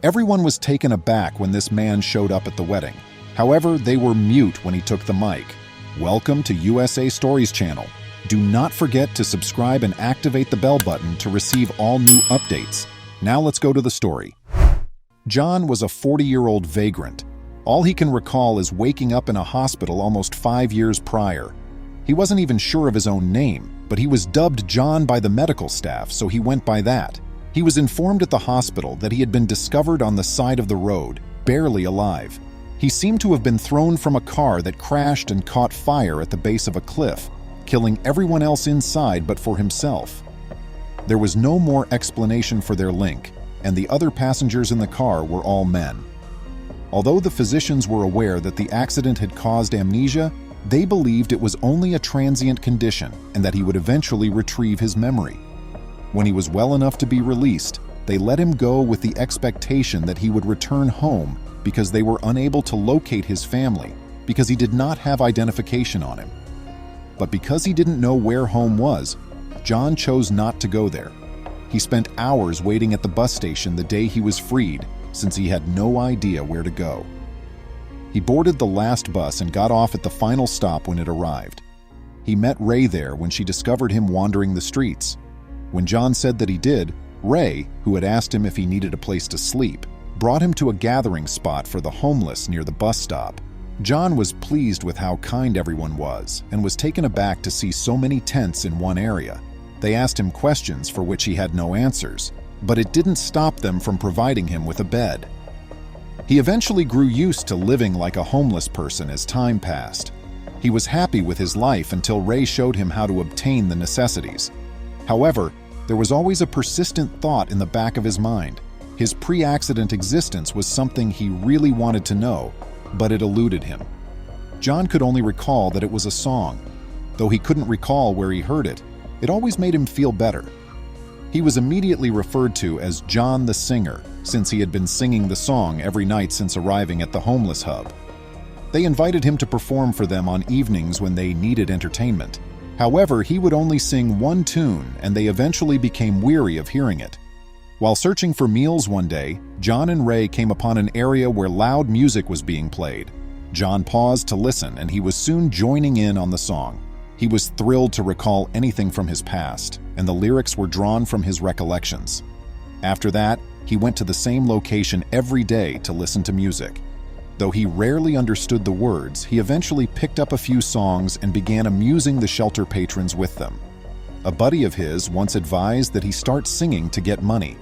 Everyone was taken aback when this man showed up at the wedding. However, they were mute when he took the mic. Welcome to USA Stories channel. Do not forget to subscribe and activate the bell button to receive all new updates. Now let's go to the story. John was a 40-year-old vagrant. All he can recall is waking up in a hospital almost 5 years prior. He wasn't even sure of his own name, but he was dubbed John by the medical staff, so he went by that. He was informed at the hospital that he had been discovered on the side of the road, barely alive. He seemed to have been thrown from a car that crashed and caught fire at the base of a cliff, killing everyone else inside but for himself. There was no more explanation for their link, and the other passengers in the car were all men. Although the physicians were aware that the accident had caused amnesia, they believed it was only a transient condition and that he would eventually retrieve his memory. When he was well enough to be released, they let him go with the expectation that he would return home because they were unable to locate his family because he did not have identification on him. But because he didn't know where home was, John chose not to go there. He spent hours waiting at the bus station the day he was freed, since he had no idea where to go. He boarded the last bus and got off at the final stop when it arrived. He met Ray there when she discovered him wandering the streets. When John said that he did, Ray, who had asked him if he needed a place to sleep, brought him to a gathering spot for the homeless near the bus stop. John was pleased with how kind everyone was and was taken aback to see so many tents in one area. They asked him questions for which he had no answers, but it didn't stop them from providing him with a bed. He eventually grew used to living like a homeless person as time passed. He was happy with his life until Ray showed him how to obtain the necessities. However, there was always a persistent thought in the back of his mind. His pre-accident existence was something he really wanted to know, but it eluded him. John could only recall that it was a song. Though he couldn't recall where he heard it, it always made him feel better. He was immediately referred to as John the Singer, since he had been singing the song every night since arriving at the homeless hub. They invited him to perform for them on evenings when they needed entertainment. However, he would only sing one tune, and they eventually became weary of hearing it. While searching for meals one day, John and Ray came upon an area where loud music was being played. John paused to listen, and he was soon joining in on the song. He was thrilled to recall anything from his past, and the lyrics were drawn from his recollections. After that, he went to the same location every day to listen to music. Though he rarely understood the words, he eventually picked up a few songs and began amusing the shelter patrons with them. A buddy of his once advised that he start singing to get money.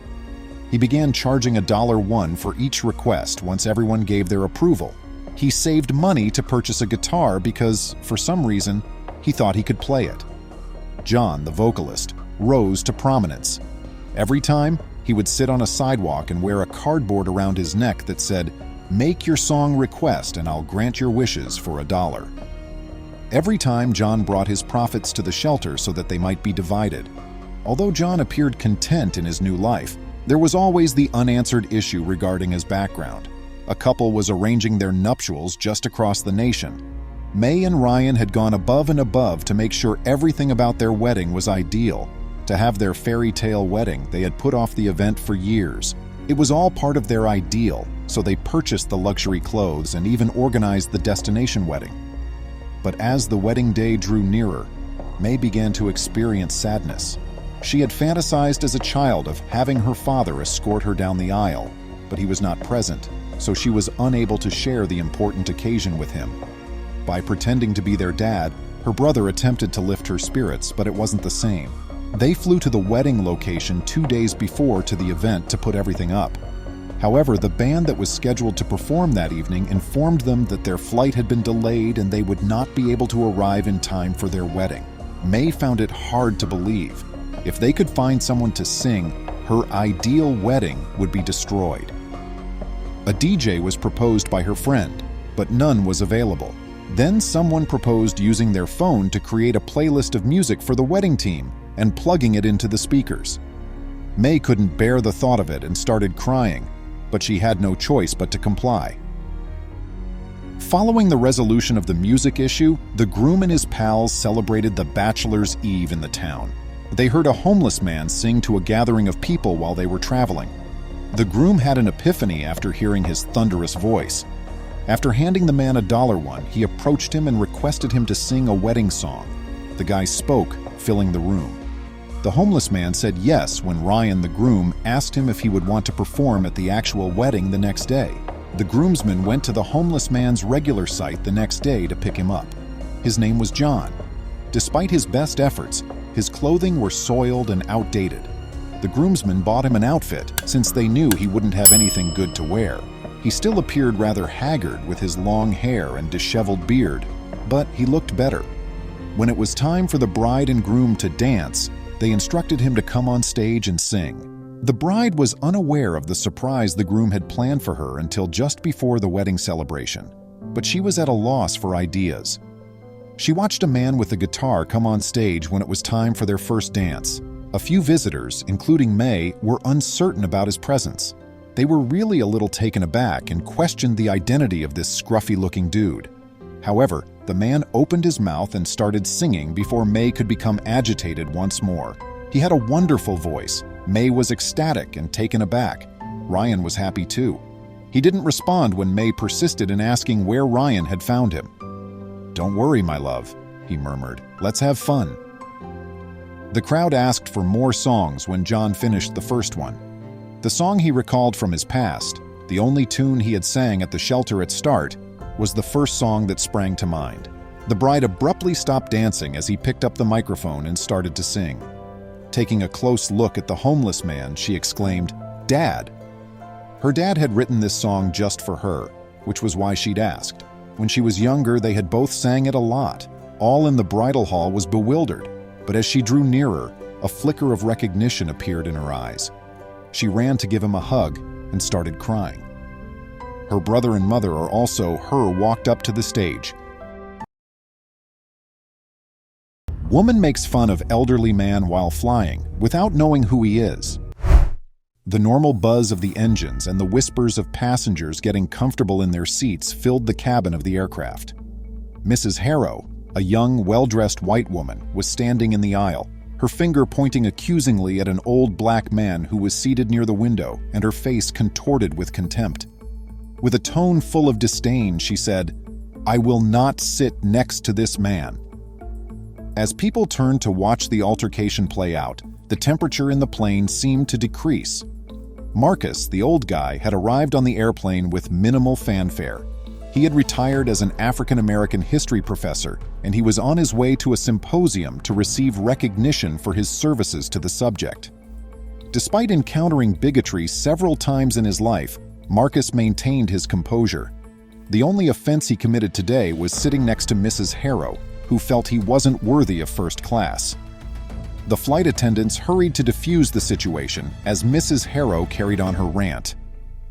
He began charging $1 for each request once everyone gave their approval. He saved money to purchase a guitar because, for some reason, he thought he could play it. John, the vocalist, rose to prominence. Every time, he would sit on a sidewalk and wear a cardboard around his neck that said, "Make your song request and I'll grant your wishes for $1." Every time, John brought his profits to the shelter so that they might be divided. Although John appeared content in his new life, there was always the unanswered issue regarding his background. A couple was arranging their nuptials just across the nation. May and Ryan had gone above and above to make sure everything about their wedding was ideal. To have their fairy tale wedding, they had put off the event for years. It was all part of their ideal, so they purchased the luxury clothes and even organized the destination wedding. But as the wedding day drew nearer, May began to experience sadness. She had fantasized as a child of having her father escort her down the aisle, but he was not present, so she was unable to share the important occasion with him. By pretending to be their dad, her brother attempted to lift her spirits, but it wasn't the same. They flew to the wedding location 2 days before to the event to put everything up. However, the band that was scheduled to perform that evening informed them that their flight had been delayed and they would not be able to arrive in time for their wedding. May found it hard to believe. If they could find someone to sing, her ideal wedding would be destroyed. A DJ was proposed by her friend, but none was available. Then someone proposed using their phone to create a playlist of music for the wedding team and plugging it into the speakers. May couldn't bear the thought of it and started crying, but she had no choice but to comply. Following the resolution of the music issue, the groom and his pals celebrated the bachelor's eve in the town. They heard a homeless man sing to a gathering of people while they were traveling. The groom had an epiphany after hearing his thunderous voice. After handing the man $1, he approached him and requested him to sing a wedding song. The guy spoke, filling the room. The homeless man said yes when Ryan, the groom, asked him if he would want to perform at the actual wedding the next day. The groomsman went to the homeless man's regular site the next day to pick him up. His name was John. Despite his best efforts, his clothing were soiled and outdated. The groomsmen bought him an outfit since they knew he wouldn't have anything good to wear. He still appeared rather haggard with his long hair and disheveled beard, but he looked better. When it was time for the bride and groom to dance, they instructed him to come on stage and sing. The bride was unaware of the surprise the groom had planned for her until just before the wedding celebration, but she was at a loss for ideas. She watched a man with a guitar come on stage when it was time for their first dance. A few visitors, including May, were uncertain about his presence. They were really a little taken aback and questioned the identity of this scruffy-looking dude. However, the man opened his mouth and started singing before May could become agitated once more. He had a wonderful voice. May was ecstatic and taken aback. Ryan was happy too. He didn't respond when May persisted in asking where Ryan had found him. "Don't worry, my love," he murmured. "Let's have fun." The crowd asked for more songs when John finished the first one. The song he recalled from his past, the only tune he had sang at the shelter at start, was the first song that sprang to mind. The bride abruptly stopped dancing as he picked up the microphone and started to sing. Taking a close look at the homeless man, she exclaimed, "Dad!" Her dad had written this song just for her, which was why she'd asked. When she was younger, they had both sang it a lot. All in the bridal hall was bewildered, but as she drew nearer, a flicker of recognition appeared in her eyes. She ran to give him a hug and started crying. Her brother and mother walked up to the stage. Woman makes fun of elderly man while flying, without knowing who he is. The normal buzz of the engines and the whispers of passengers getting comfortable in their seats filled the cabin of the aircraft. Mrs. Harrow, a young, well-dressed white woman, was standing in the aisle, her finger pointing accusingly at an old black man who was seated near the window and her face contorted with contempt. With a tone full of disdain, she said, "I will not sit next to this man." As people turned to watch the altercation play out, the temperature in the plane seemed to decrease. Marcus, the old guy, had arrived on the airplane with minimal fanfare. He had retired as an African-American history professor, and he was on his way to a symposium to receive recognition for his services to the subject. Despite encountering bigotry several times in his life, Marcus maintained his composure. The only offense he committed today was sitting next to Mrs. Harrow, who felt he wasn't worthy of first class. The flight attendants hurried to defuse the situation as Mrs. Harrow carried on her rant.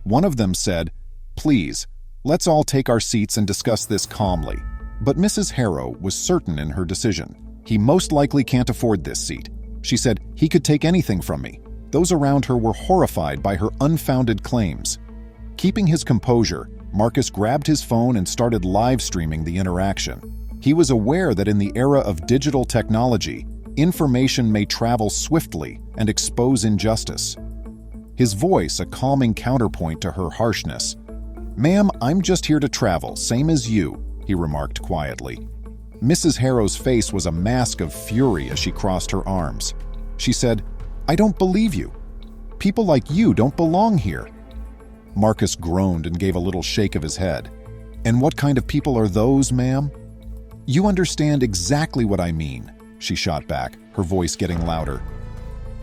One of them said, "Please, let's all take our seats and discuss this calmly." But Mrs. Harrow was certain in her decision. "He most likely can't afford this seat." She said, "He could take anything from me." Those around her were horrified by her unfounded claims. Keeping his composure, Marcus grabbed his phone and started live streaming the interaction. He was aware that in the era of digital technology, information may travel swiftly and expose injustice. His voice a calming counterpoint to her harshness. "Ma'am, I'm just here to travel, same as you," he remarked quietly. Mrs. Harrow's face was a mask of fury as she crossed her arms. She said, "I don't believe you. People like you don't belong here." Marcus groaned and gave a little shake of his head. "And what kind of people are those, ma'am?" "You understand exactly what I mean," she shot back, her voice getting louder.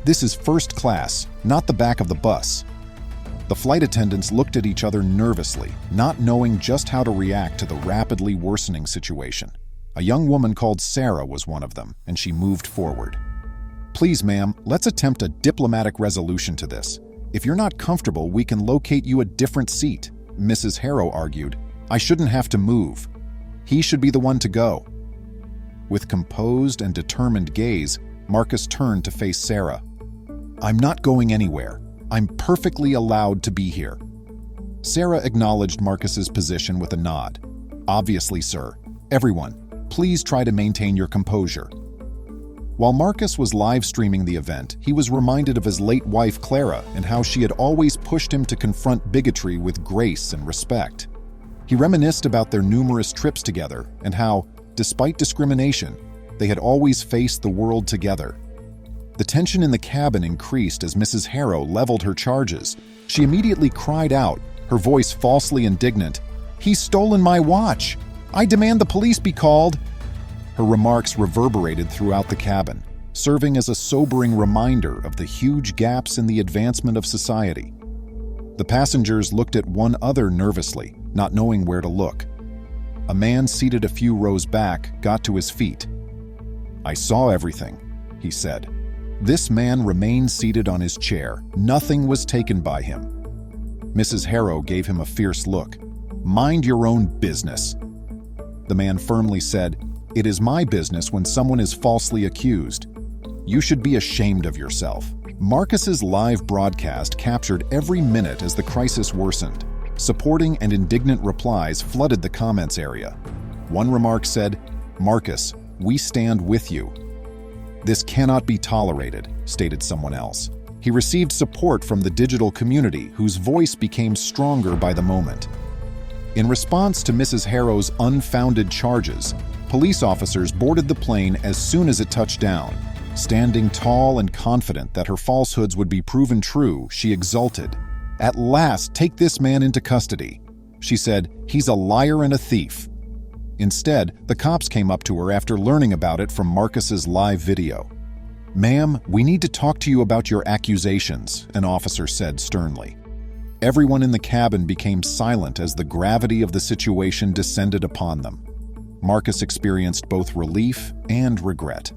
"This is first class, not the back of the bus." The flight attendants looked at each other nervously, not knowing just how to react to the rapidly worsening situation. A young woman called Sarah was one of them, and she moved forward. "Please, ma'am, let's attempt a diplomatic resolution to this. If you're not comfortable, we can locate you a different seat," Mrs. Harrow argued. "I shouldn't have to move. He should be the one to go." With composed and determined gaze, Marcus turned to face Sarah. "I'm not going anywhere. I'm perfectly allowed to be here." Sarah acknowledged Marcus's position with a nod. "Obviously, sir. Everyone, please try to maintain your composure." While Marcus was live streaming the event, he was reminded of his late wife Clara and how she had always pushed him to confront bigotry with grace and respect. He reminisced about their numerous trips together and how, despite discrimination, they had always faced the world together. The tension in the cabin increased as Mrs. Harrow leveled her charges. She immediately cried out, her voice falsely indignant, "He's stolen my watch! I demand the police be called!" Her remarks reverberated throughout the cabin, serving as a sobering reminder of the huge gaps in the advancement of society. The passengers looked at one another nervously, not knowing where to look. A man seated a few rows back got to his feet. "I saw everything," he said. This man remained seated on his chair. Nothing was taken by him. Mrs. Harrow gave him a fierce look. "Mind your own business." The man firmly said, "It is my business when someone is falsely accused. You should be ashamed of yourself." Marcus's live broadcast captured every minute as the crisis worsened. Supporting and indignant replies flooded the comments area. One remark said, "Marcus, we stand with you." "This cannot be tolerated," stated someone else. He received support from the digital community, whose voice became stronger by the moment. In response to Mrs. Harrow's unfounded charges, police officers boarded the plane as soon as it touched down. Standing tall and confident that her falsehoods would be proven true, she exulted. "At last, take this man into custody." She said, "He's a liar and a thief." Instead, the cops came up to her after learning about it from Marcus's live video. "Ma'am, we need to talk to you about your accusations," an officer said sternly. Everyone in the cabin became silent as the gravity of the situation descended upon them. Marcus experienced both relief and regret.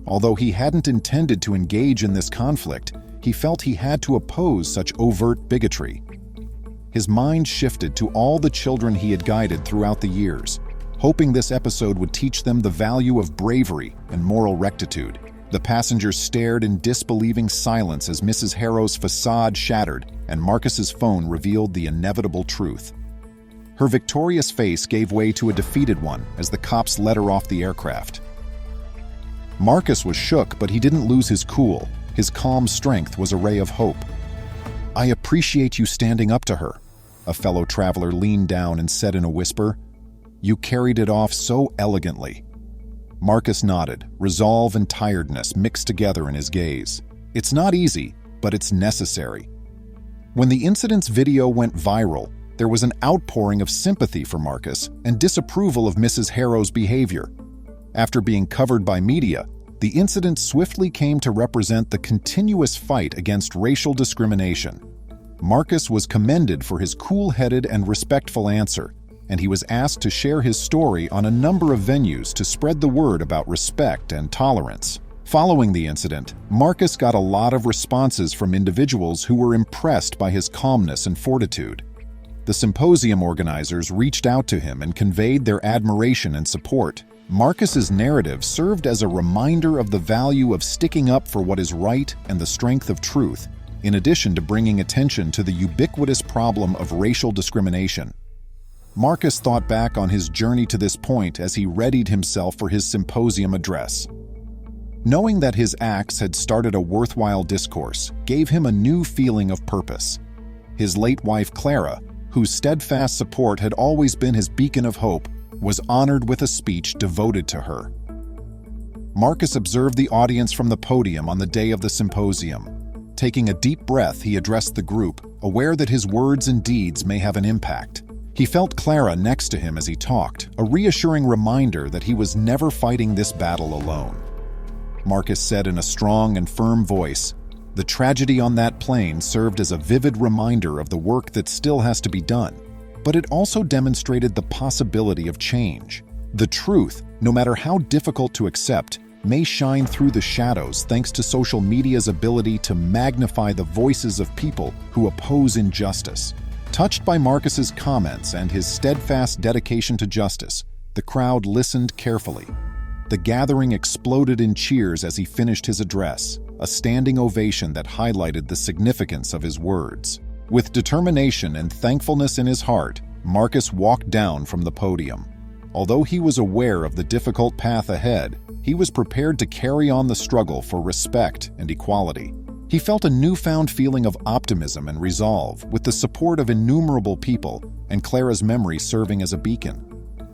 Although he hadn't intended to engage in this conflict, he felt he had to oppose such overt bigotry. His mind shifted to all the children he had guided throughout the years, hoping this episode would teach them the value of bravery and moral rectitude. The passengers stared in disbelieving silence as Mrs. Harrow's facade shattered and Marcus's phone revealed the inevitable truth. Her victorious face gave way to a defeated one as the cops led her off the aircraft. Marcus was shook, but he didn't lose his cool. His calm strength was a ray of hope. "I appreciate you standing up to her," a fellow traveler leaned down and said in a whisper. "You carried it off so elegantly." Marcus nodded, resolve and tiredness mixed together in his gaze. "It's not easy, but it's necessary." When the incident's video went viral, there was an outpouring of sympathy for Marcus and disapproval of Mrs. Harrow's behavior. After being covered by media, the incident swiftly came to represent the continuous fight against racial discrimination. Marcus was commended for his cool-headed and respectful answer, and he was asked to share his story on a number of venues to spread the word about respect and tolerance. Following the incident, Marcus got a lot of responses from individuals who were impressed by his calmness and fortitude. The symposium organizers reached out to him and conveyed their admiration and support. Marcus's narrative served as a reminder of the value of sticking up for what is right and the strength of truth, in addition to bringing attention to the ubiquitous problem of racial discrimination. Marcus thought back on his journey to this point as he readied himself for his symposium address. Knowing that his acts had started a worthwhile discourse gave him a new feeling of purpose. His late wife Clara, whose steadfast support had always been his beacon of hope, was honored with a speech devoted to her. Marcus observed the audience from the podium on the day of the symposium. Taking a deep breath, he addressed the group, aware that his words and deeds may have an impact. He felt Clara next to him as he talked, a reassuring reminder that he was never fighting this battle alone. Marcus said in a strong and firm voice, "The tragedy on that plane served as a vivid reminder of the work that still has to be done, but it also demonstrated the possibility of change. The truth, no matter how difficult to accept, may shine through the shadows thanks to social media's ability to magnify the voices of people who oppose injustice." Touched by Marcus's comments and his steadfast dedication to justice, the crowd listened carefully. The gathering exploded in cheers as he finished his address, a standing ovation that highlighted the significance of his words. With determination and thankfulness in his heart, Marcus walked down from the podium. Although he was aware of the difficult path ahead, he he was prepared to carry on the struggle for respect and equality. He felt a newfound feeling of optimism and resolve, with the support of innumerable people and Clara's memory serving as a beacon.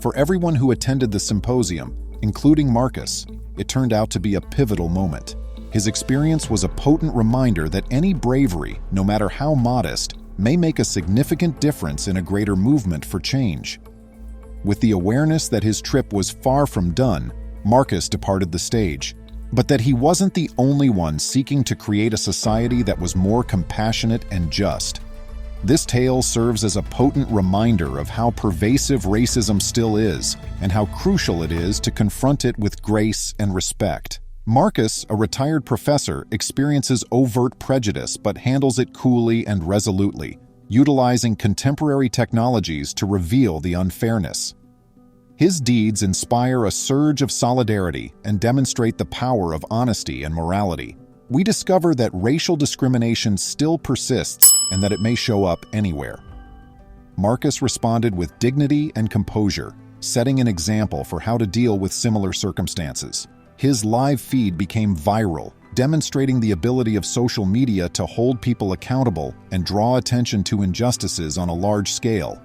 For everyone who attended the symposium, including Marcus, it turned out to be a pivotal moment. His experience was a potent reminder that any bravery, no matter how modest, may make a significant difference in a greater movement for change. With the awareness that his trip was far from done, Marcus departed the stage, but that he wasn't the only one seeking to create a society that was more compassionate and just. This tale serves as a potent reminder of how pervasive racism still is and how crucial it is to confront it with grace and respect. Marcus, a retired professor, experiences overt prejudice but handles it coolly and resolutely, utilizing contemporary technologies to reveal the unfairness. His deeds inspire a surge of solidarity and demonstrate the power of honesty and morality. We discover that racial discrimination still persists and that it may show up anywhere. Marcus responded with dignity and composure, setting an example for how to deal with similar circumstances. His live feed became viral, demonstrating the ability of social media to hold people accountable and draw attention to injustices on a large scale.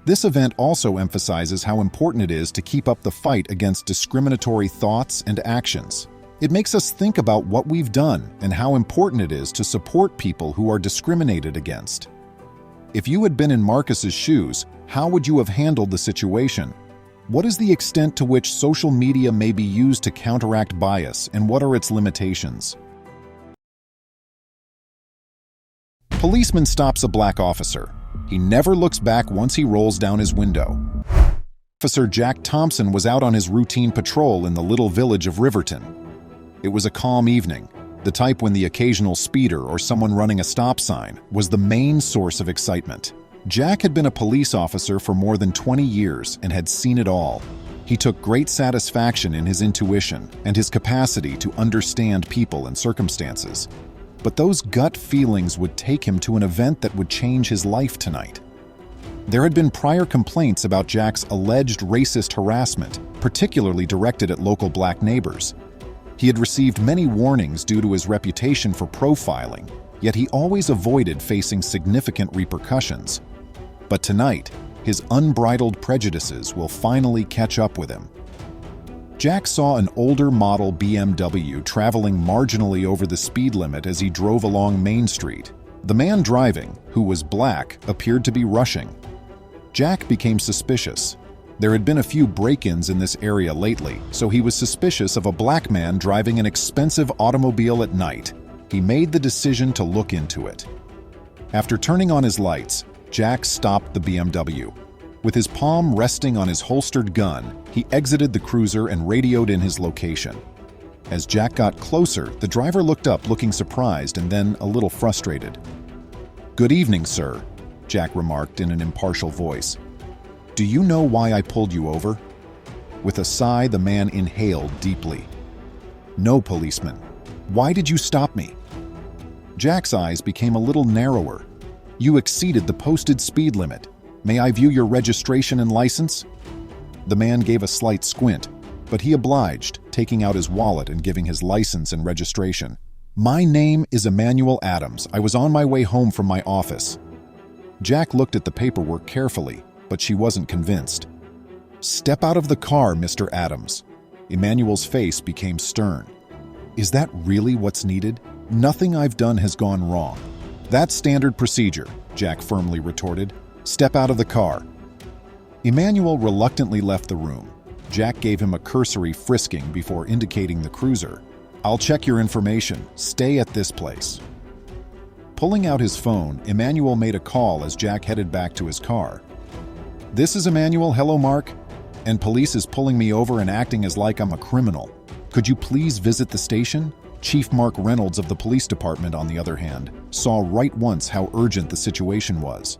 This event also emphasizes how important it is to keep up the fight against discriminatory thoughts and actions. It makes us think about what we've done and how important it is to support people who are discriminated against. If you had been in Marcus's shoes, how would you have handled the situation? What is the extent to which social media may be used to counteract bias, and what are its limitations? Policeman stops a black officer. He never looks back once he rolls down his window. Officer Jack Thompson was out on his routine patrol in the little village of Riverton. It was a calm evening, the type when the occasional speeder or someone running a stop sign was the main source of excitement. Jack had been a police officer for more than 20 years and had seen it all. He took great satisfaction in his intuition and his capacity to understand people and circumstances. But those gut feelings would take him to an event that would change his life tonight. There had been prior complaints about Jack's alleged racist harassment, particularly directed at local black neighbors. He had received many warnings due to his reputation for profiling, yet he always avoided facing significant repercussions. But tonight, his unbridled prejudices will finally catch up with him. Jack saw an older model BMW traveling marginally over the speed limit as he drove along Main Street. The man driving, who was black, appeared to be rushing. Jack became suspicious. There had been a few break-ins in this area lately, so he was suspicious of a black man driving an expensive automobile at night. He made the decision to look into it. After turning on his lights, Jack stopped the BMW. With his palm resting on his holstered gun, he exited the cruiser and radioed in his location. As Jack got closer, the driver looked up looking surprised and then a little frustrated. "Good evening, sir," Jack remarked in an impartial voice. "Do you know why I pulled you over?" With a sigh, the man inhaled deeply. "No, policeman. Why did you stop me?" Jack's eyes became a little narrower. "You exceeded the posted speed limit. May I view your registration and license?" The man gave a slight squint, but he obliged, taking out his wallet and giving his license and registration. "My name is Emmanuel Adams. I was on my way home from my office." Jack looked at the paperwork carefully, but she wasn't convinced. "Step out of the car, Mr. Adams." Emmanuel's face became stern. "Is that really what's needed? Nothing I've done has gone wrong." "That's standard procedure," Jack firmly retorted. "Step out of the car." Emmanuel reluctantly left the room. Jack gave him a cursory frisking before indicating the cruiser. "I'll check your information. Stay at this place." Pulling out his phone, Emmanuel made a call as Jack headed back to his car. "This is Emmanuel. Hello, Mark. And police is pulling me over and acting as like I'm a criminal. Could you please visit the station?" Chief Mark Reynolds of the police department, on the other hand, saw right once how urgent the situation was.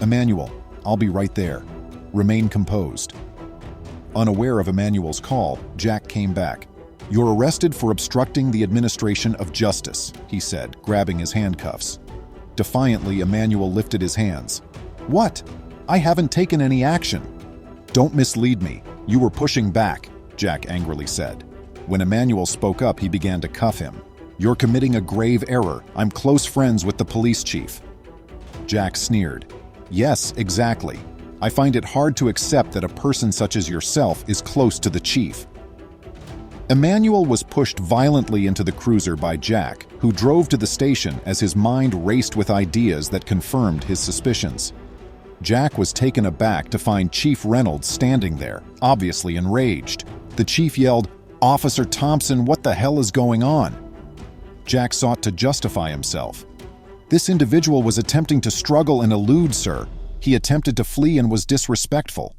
"Emmanuel, I'll be right there. Remain composed." Unaware of Emmanuel's call, Jack came back. "You're arrested for obstructing the administration of justice," he said, grabbing his handcuffs. Defiantly, Emmanuel lifted his hands. "What? I haven't taken any action." "Don't mislead me. You were pushing back," Jack angrily said. When Emmanuel spoke up, he began to cuff him. "You're committing a grave error. I'm close friends with the police chief." Jack sneered. "Yes, exactly. I find it hard to accept that a person such as yourself is close to the chief." Emmanuel was pushed violently into the cruiser by Jack, who drove to the station as his mind raced with ideas that confirmed his suspicions. Jack was taken aback to find Chief Reynolds standing there, obviously enraged. The chief yelled, "Officer Thompson, what the hell is going on?" Jack sought to justify himself. "This individual was attempting to struggle and elude, sir. He attempted to flee and was disrespectful."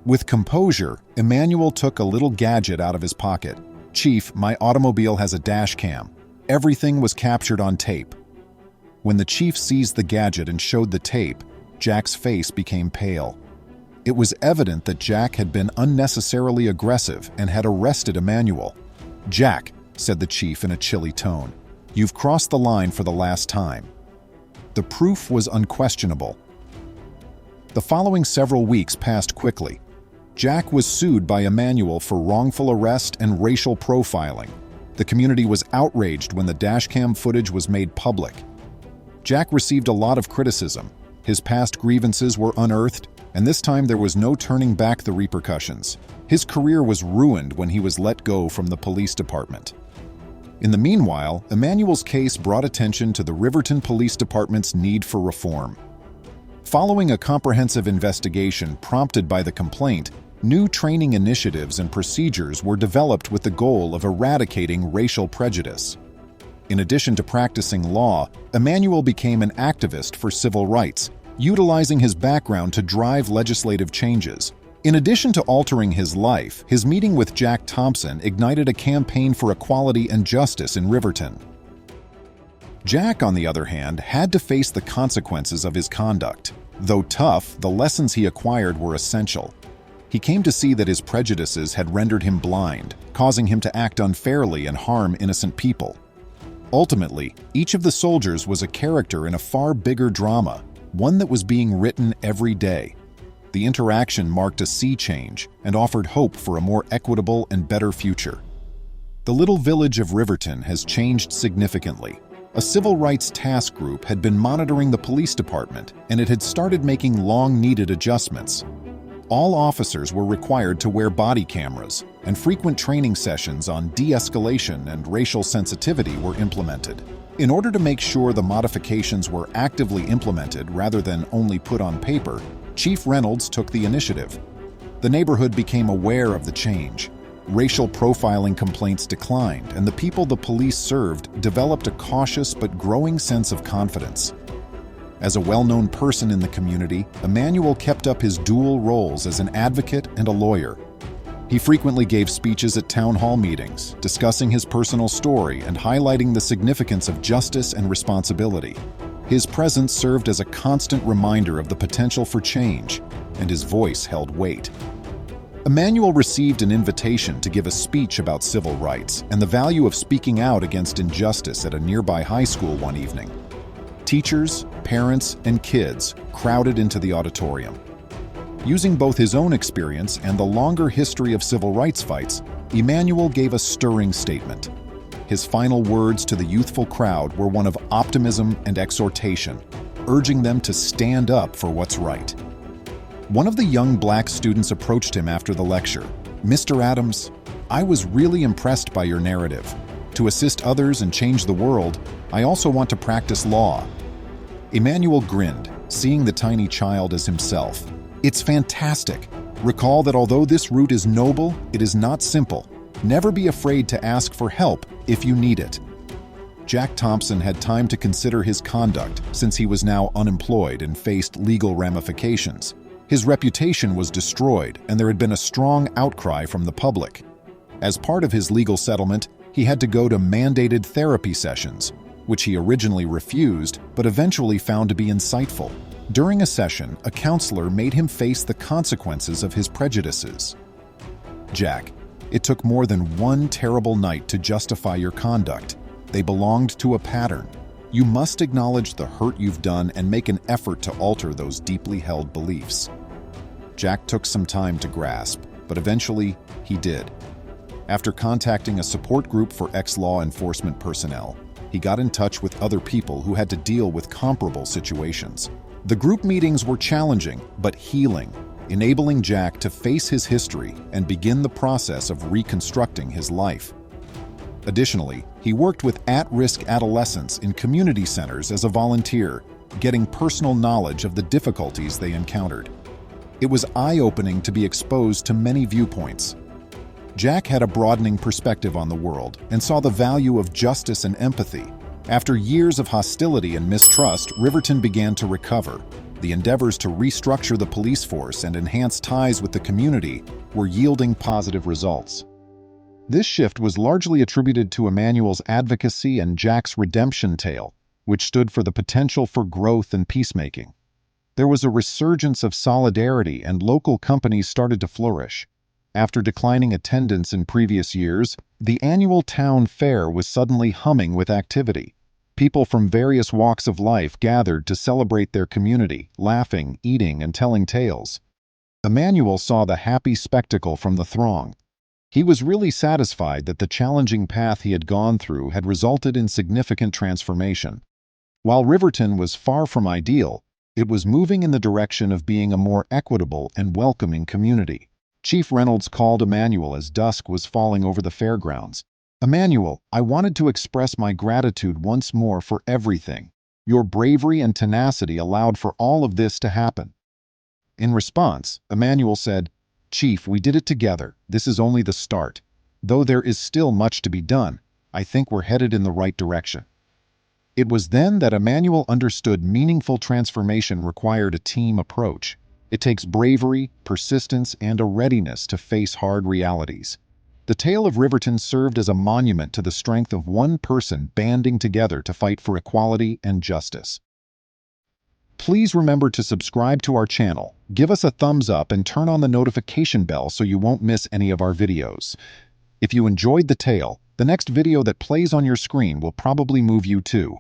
With composure, Emmanuel took a little gadget out of his pocket. "Chief, my automobile has a dash cam. Everything was captured on tape." When the chief seized the gadget and showed the tape, Jack's face became pale. It was evident that Jack had been unnecessarily aggressive and had arrested Emmanuel. "Jack," said the chief in a chilly tone, "you've crossed the line for the last time." The proof was unquestionable. The following several weeks passed quickly. Jack was sued by Emmanuel for wrongful arrest and racial profiling. The community was outraged when the dashcam footage was made public. Jack received a lot of criticism. His past grievances were unearthed, and this time there was no turning back the repercussions. His career was ruined when he was let go from the police department. In the meanwhile, Emmanuel's case brought attention to the Riverton Police Department's need for reform. Following a comprehensive investigation prompted by the complaint, new training initiatives and procedures were developed with the goal of eradicating racial prejudice. In addition to practicing law, Emmanuel became an activist for civil rights, utilizing his background to drive legislative changes. In addition to altering his life, his meeting with Jack Thompson ignited a campaign for equality and justice in Riverton. Jack, on the other hand, had to face the consequences of his conduct. Though tough, the lessons he acquired were essential. He came to see that his prejudices had rendered him blind, causing him to act unfairly and harm innocent people. Ultimately, each of the soldiers was a character in a far bigger drama, one that was being written every day. The interaction marked a sea change and offered hope for a more equitable and better future. The little village of Riverton has changed significantly. A civil rights task group had been monitoring the police department, and it had started making long-needed adjustments. All officers were required to wear body cameras, and frequent training sessions on de-escalation and racial sensitivity were implemented. In order to make sure the modifications were actively implemented rather than only put on paper, Chief Reynolds took the initiative. The neighborhood became aware of the change. Racial profiling complaints declined, and the people the police served developed a cautious but growing sense of confidence. As a well-known person in the community, Emmanuel kept up his dual roles as an advocate and a lawyer. He frequently gave speeches at town hall meetings, discussing his personal story and highlighting the significance of justice and responsibility. His presence served as a constant reminder of the potential for change, and his voice held weight. Emmanuel received an invitation to give a speech about civil rights and the value of speaking out against injustice at a nearby high school one evening. Teachers, parents, and kids crowded into the auditorium. Using both his own experience and the longer history of civil rights fights, Emmanuel gave a stirring statement. His final words to the youthful crowd were one of optimism and exhortation, urging them to stand up for what's right. One of the young black students approached him after the lecture. "Mr. Adams, I was really impressed by your narrative. To assist others and change the world, I also want to practice law." Emmanuel grinned, seeing the tiny child as himself. "It's fantastic. Recall that although this route is noble, it is not simple. Never be afraid to ask for help if you need it." Jack Thompson had time to consider his conduct since he was now unemployed and faced legal ramifications. His reputation was destroyed, and there had been a strong outcry from the public. As part of his legal settlement, he had to go to mandated therapy sessions, which he originally refused but eventually found to be insightful. During a session, a counselor made him face the consequences of his prejudices. "Jack, it took more than one terrible night to justify your conduct. They belonged to a pattern. You must acknowledge the hurt you've done and make an effort to alter those deeply held beliefs." Jack took some time to grasp, but eventually he did. After contacting a support group for ex-law enforcement personnel, he got in touch with other people who had to deal with comparable situations. The group meetings were challenging, but healing, enabling Jack to face his history and begin the process of reconstructing his life. Additionally, he worked with at-risk adolescents in community centers as a volunteer, getting personal knowledge of the difficulties they encountered. It was eye-opening to be exposed to many viewpoints. Jack had a broadening perspective on the world and saw the value of justice and empathy. After years of hostility and mistrust, Riverton began to recover. The endeavors to restructure the police force and enhance ties with the community were yielding positive results. This shift was largely attributed to Emmanuel's advocacy and Jack's redemption tale, which stood for the potential for growth and peacemaking. There was a resurgence of solidarity and local companies started to flourish. After declining attendance in previous years, the annual town fair was suddenly humming with activity. People from various walks of life gathered to celebrate their community, laughing, eating, and telling tales. Emmanuel saw the happy spectacle from the throng. He was really satisfied that the challenging path he had gone through had resulted in significant transformation. While Riverton was far from ideal, it was moving in the direction of being a more equitable and welcoming community. Chief Reynolds called Emmanuel as dusk was falling over the fairgrounds. "Emmanuel, I wanted to express my gratitude once more for everything. Your bravery and tenacity allowed for all of this to happen." In response, Emmanuel said, "Chief, we did it together. This is only the start. Though there is still much to be done, I think we're headed in the right direction." It was then that Emmanuel understood meaningful transformation required a team approach. It takes bravery, persistence, and a readiness to face hard realities. The tale of Riverton served as a monument to the strength of one person banding together to fight for equality and justice. Please remember to subscribe to our channel, give us a thumbs up, and turn on the notification bell so you won't miss any of our videos. If you enjoyed the tale, the next video that plays on your screen will probably move you too.